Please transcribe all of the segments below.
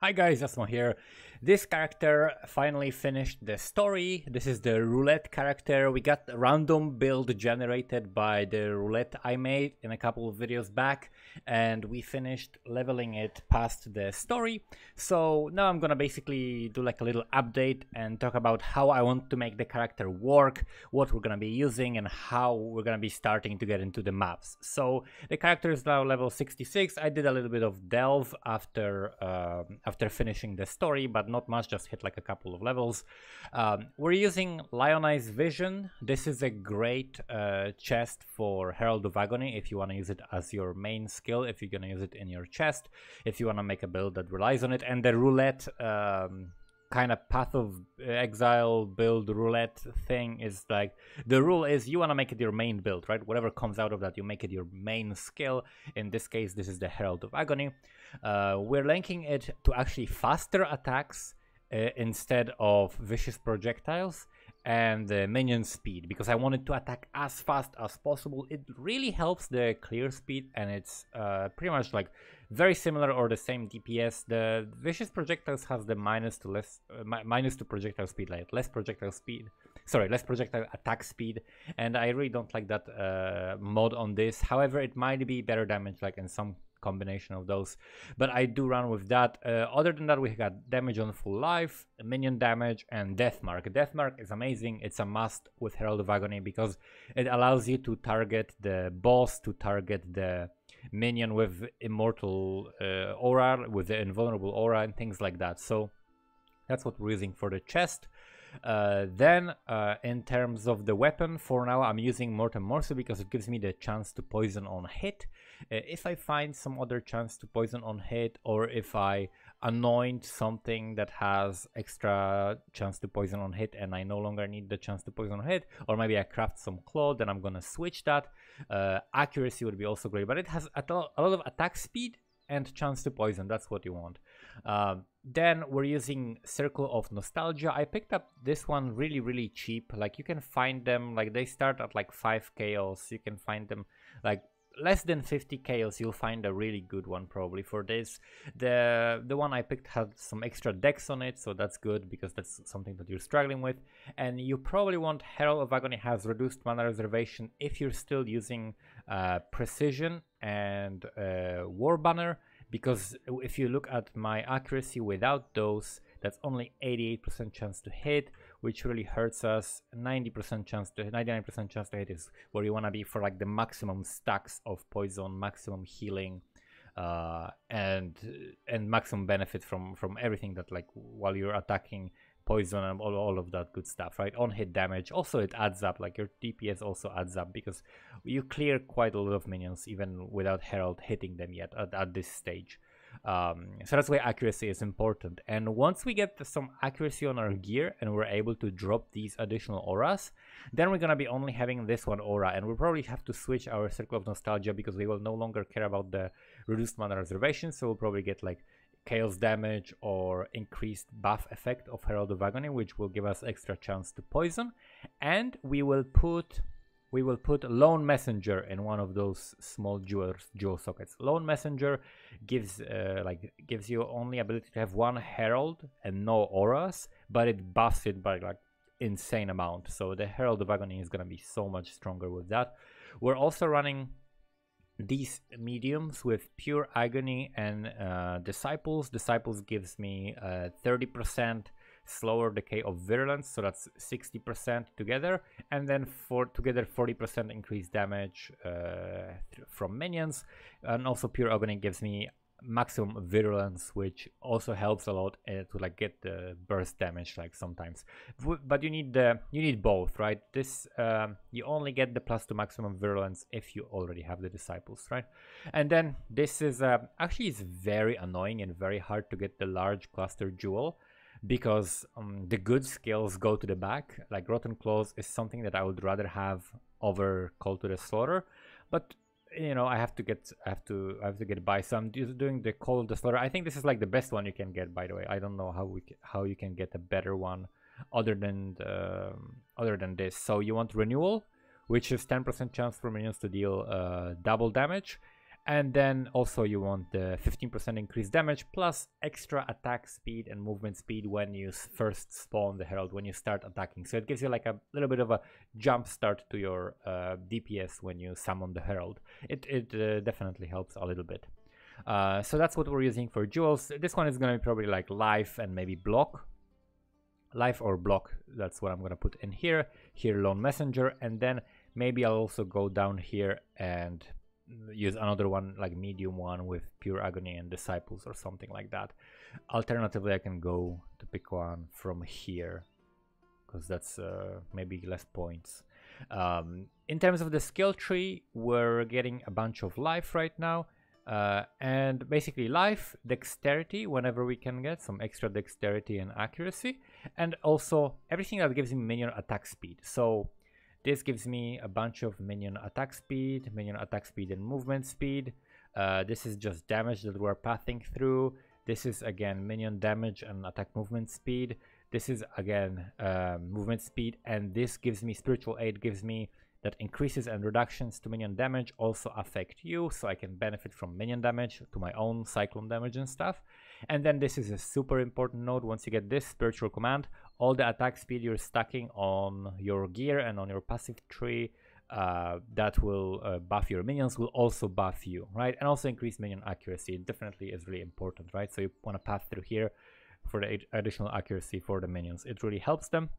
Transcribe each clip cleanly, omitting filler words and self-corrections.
Hi guys, Asmo here. This character finally finished the story. This is the Roulette character. We got a random build generated by the Roulette I made in a couple of videos back, and we finished leveling it past the story. So now I'm gonna basically do like a little update and talk about how I want to make the character work, what we're gonna be using, and how we're gonna be starting to get into the maps. So the character is now level 66. I did a little bit of delve after finishing the story, but not much, just hit like a couple of levels. We're using Lionized Vision. This is a great chest for Herald of Agony if you want to use it as your main skill, if you're going to use it in your chest, if you want to make a build that relies on it. And the Roulette kind of Path of Exile build Roulette thing is like, the rule is you want to make it your main build, right? Whatever comes out of that, you make it your main skill. In this case, this is the Herald of Agony. We're linking it to actually faster attacks instead of vicious projectiles and minion speed, because I wanted to attack as fast as possible. It really helps the clear speed, and it's pretty much like very similar or the same DPS. The vicious projectiles has the minus to projectile speed, like less projectile attack speed, and I really don't like that mod on this. However, it might be better damage like in some combination of those, but I do run with that. Other than that, we got damage on full life, minion damage, and death mark. Death mark is amazing. It's a must with Herald of Agony because it allows you to target the boss, to target the minion with immortal aura, with the invulnerable aura and things like that. So that's what we're using for the chest. Then in terms of the weapon, for now I'm using Mortem Morsu because it gives me the chance to poison on hit. If I find some other chance to poison on hit, or if I anoint something that has extra chance to poison on hit and I no longer need the chance to poison on hit, or maybe I craft some claw, then I'm gonna switch that. Accuracy would be also great, but it has a lot of attack speed and chance to poison. That's what you want. Then we're using Circle of Nostalgia. I picked up this one really cheap. Like, you can find them, like, they start at like 5 chaos. You can find them like less than 50 chaos. You'll find a really good one probably for this. The one I picked had some extra dex on it, so that's good because that's something that you're struggling with. And you probably want Herald of Agony has reduced mana reservation if you're still using Precision and War Banner, because if you look at my accuracy without those, that's only 88% chance to hit, which really hurts us. 99% chance to hit is where you want to be for like the maximum stacks of poison, maximum healing, and maximum benefit from everything that, like, while you're attacking, poison and all of that good stuff, right? On hit damage also, it adds up, like your DPS also adds up because you clear quite a lot of minions even without Herald hitting them yet at this stage. So that's why accuracy is important. And once we get some accuracy on our gear and we're able to drop these additional auras, then we're gonna be only having this one aura, and we'll probably have to switch our Circle of Nostalgia because we will no longer care about the reduced mana reservation. So we'll probably get like chaos damage or increased buff effect of Herald of Agony, which will give us extra chance to poison. And we will put Lone Messenger in one of those small jewel sockets. Lone Messenger gives you only ability to have one Herald and no auras, but it buffs it by like insane amount. So the Herald of Agony is gonna be so much stronger with that. We're also running these mediums with Pure Agony and Disciples. Disciples gives me 30% slower decay of virulence, so that's 60% together, and then together 40% increased damage from minions. And also Pure Agony gives me maximum virulence, which also helps a lot to like get the burst damage like sometimes. But you need both, right? This you only get the +2 maximum virulence if you already have the Disciples, right? And then this is actually it's very annoying and very hard to get the large cluster jewel, because the good skills go to the back. Like Rotten Claws is something that I would rather have over Call to the Slaughter, but you know, I have to get by. So I'm doing the Call to the Slaughter. I think this is like the best one you can get, by the way. I don't know how you can get a better one other than this. So you want Renewal, which is 10% chance for minions to deal double damage, And then also you want the 15% increased damage plus extra attack speed and movement speed when you first spawn the Herald, when you start attacking. So it gives you like a little bit of a jump start to your DPS when you summon the Herald. It definitely helps a little bit. So that's what we're using for jewels. This one is going to be probably like life and maybe block. Life or block, that's what I'm going to put in here. Here, Lone Messenger, and then maybe I'll also go down here and use another one, like medium one with Pure Agony and Disciples or something like that. Alternatively, I can go to pick one from here because that's maybe less points. In terms of the skill tree, we're getting a bunch of life right now. And basically life, dexterity whenever we can get some extra dexterity and accuracy, and also everything that gives me minion attack speed. So this gives me a bunch of minion attack speed and movement speed. This is just damage that we're pathing through. This is again minion damage and attack movement speed. This is again movement speed, and this gives me spiritual aid, gives me that increases and reductions to minion damage also affect you, so I can benefit from minion damage to my own cyclone damage and stuff. And then this is a super important node. Once you get this spiritual command, all the attack speed you're stacking on your gear and on your passive tree that will buff your minions will also buff you, right? And also increase minion accuracy. It definitely is really important, right? So you want to pass through here for the additional accuracy for the minions. It really helps them.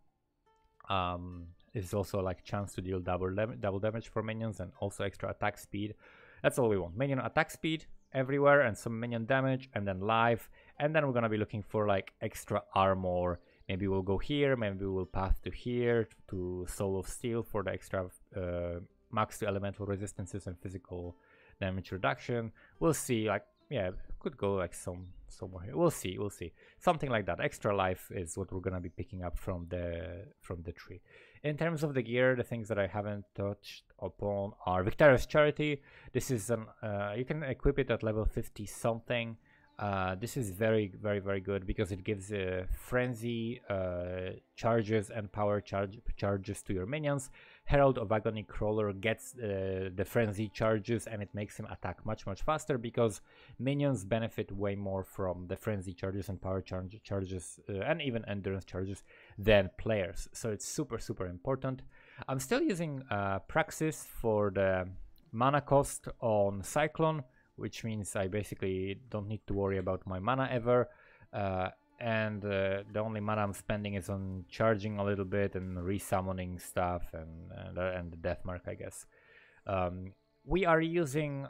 It's also like chance to deal double damage for minions and also extra attack speed. That's all we want. Minion attack speed everywhere and some minion damage, and then life. And then we're gonna be looking for like extra armor. Maybe we'll go here, maybe we'll path to here to Soul of Steel for the extra max to elemental resistances and physical damage reduction. We'll see, like, yeah, could go like somewhere here. We'll see. Something like that. Extra life is what we're gonna be picking up from the tree. In terms of the gear, the things that I haven't touched upon are Victorious Charity. This is an you can equip it at level 50 something. This is very good because it gives frenzy charges and power charges to your minions. Herald of Agony Crawler gets the frenzy charges, and it makes him attack much faster because minions benefit way more from the frenzy charges and power charges and even endurance charges than players. So it's super important. I'm still using Praxis for the mana cost on Cyclone, which means I basically don't need to worry about my mana ever, and the only mana I'm spending is on charging a little bit and resummoning stuff and the death mark, I guess. We are using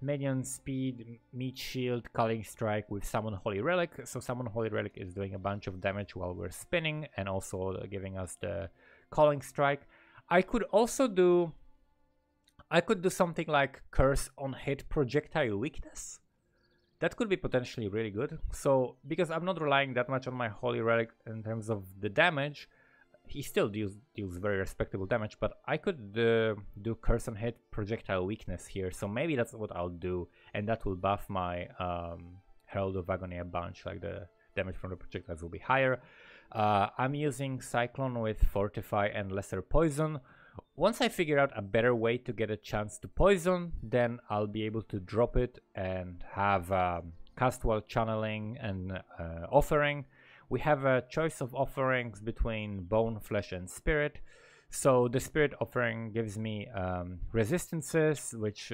minion speed, meat shield, culling strike with summon holy relic. So summon holy relic is doing a bunch of damage while we're spinning and also giving us the culling strike. I could do something like curse on hit projectile weakness. That could be potentially really good. So because I'm not relying that much on my holy relic in terms of the damage, he still deals very respectable damage, but I could do curse on hit projectile weakness here. So maybe that's what I'll do, and that will buff my Herald of Agony a bunch, like the damage from the projectiles will be higher. I'm using Cyclone with Fortify and Lesser Poison. Once I figure out a better way to get a chance to poison, then I'll be able to drop it and have cast while channeling and offering. We have a choice of offerings between bone, flesh, and spirit. So the spirit offering gives me resistances, which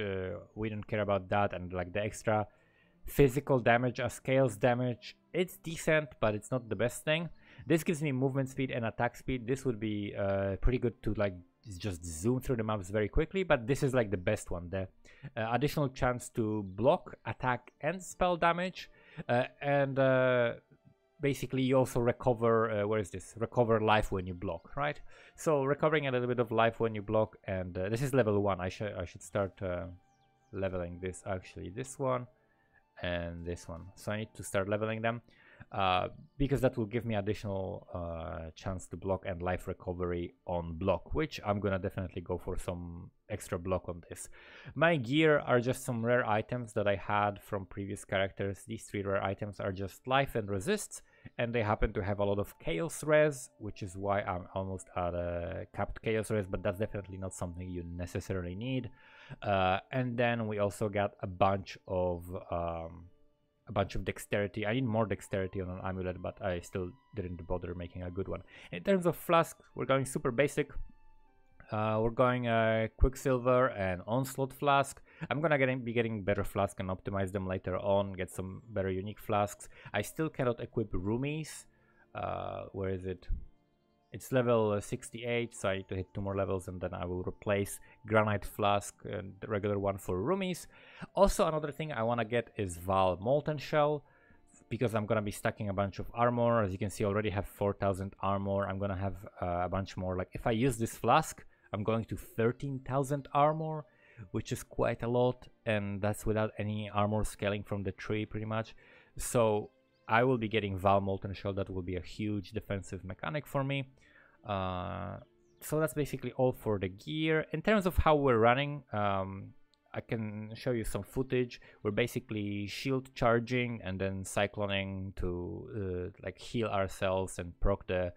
we don't care about that, and like the extra physical damage as scales damage. It's decent, but it's not the best thing. This gives me movement speed and attack speed. This would be pretty good to like just zoom through the maps very quickly, but this is like the best one. The additional chance to block, attack, and spell damage, and basically you also recover where is this? Recover life when you block, right? So recovering a little bit of life when you block, and this is level 1. I should start leveling this, actually, this one and this one. So I need to start leveling them because that will give me additional chance to block and life recovery on block, which I'm gonna definitely go for some extra block on this. My gear are just some rare items that I had from previous characters. These 3 rare items are just life and resists, and they happen to have a lot of chaos res, which is why I'm almost at a capped chaos res, but that's definitely not something you necessarily need. And then we also got a bunch of dexterity. I need more dexterity on an amulet, but I still didn't bother making a good one. In terms of flask, we're going super basic. We're going Quicksilver and Onslaught flask. I'm gonna be getting better flask and optimize them later on, get some better unique flasks. I still cannot equip roomies. Where is it? It's level 68, so I need to hit 2 more levels, and then I will replace Granite Flask and the regular one for roomies. Also, another thing I want to get is Val Molten Shell, because I'm gonna be stacking a bunch of armor. As you can see, I already have 4,000 armor. I'm gonna have a bunch more. Like, if I use this flask, I'm going to 13,000 armor, which is quite a lot, and that's without any armor scaling from the tree, pretty much. So I will be getting Val Molten Shell. That will be a huge defensive mechanic for me. So that's basically all for the gear. In terms of how we're running, I can show you some footage. We're basically shield charging and then cycloning to like heal ourselves and proc the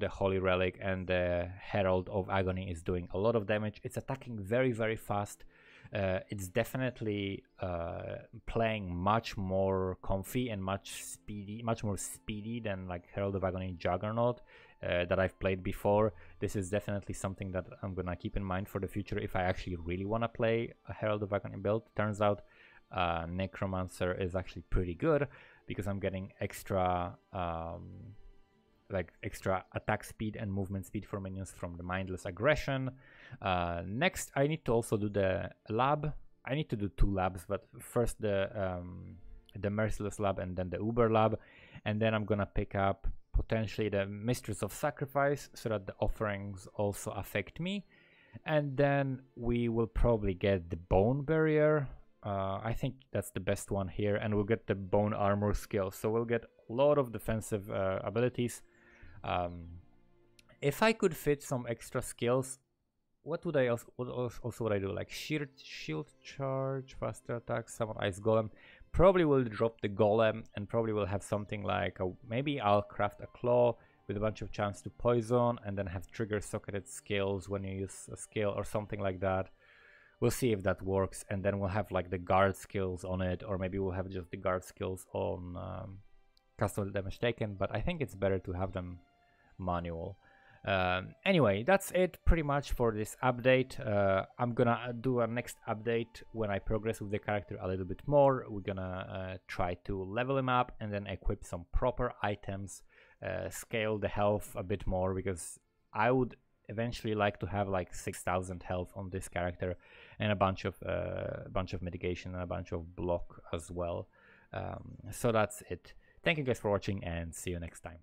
Holy Relic, and the Herald of Agony is doing a lot of damage. It's attacking very, very fast. It's definitely playing much more comfy and much more speedy than like Herald of Agony Juggernaut that I've played before. This is definitely something that I'm gonna keep in mind for the future if I actually really want to play a Herald of Agony build. Turns out Necromancer is actually pretty good because I'm getting extra extra attack speed and movement speed for minions from the Mindless Aggression. Next, I need to also do the lab. I need to do 2 labs, but first the Merciless lab and then the Uber lab, and then I'm gonna pick up potentially the Mistress of Sacrifice so that the offerings also affect me, and then we will probably get the Bone Barrier. I think that's the best one here, and we'll get the Bone Armor skill, so we'll get a lot of defensive abilities. If I could fit some extra skills, what would I also would I do? Like shield charge, faster attack, summon Ice Golem. Probably will drop the Golem, and probably will have something like maybe I'll craft a claw with a bunch of chance to poison, and then have trigger socketed skills when you use a skill or something like that. We'll see if that works, and then we'll have like the guard skills on it, or maybe we'll have just the guard skills on custom damage taken. But I think it's better to have them manual. Anyway, that's it pretty much for this update. I'm gonna do a next update when I progress with the character a little bit more. We're gonna try to level him up and then equip some proper items, scale the health a bit more, because I would eventually like to have like 6,000 health on this character, and a bunch of mitigation and a bunch of block as well. So that's it. Thank you guys for watching, and see you next time.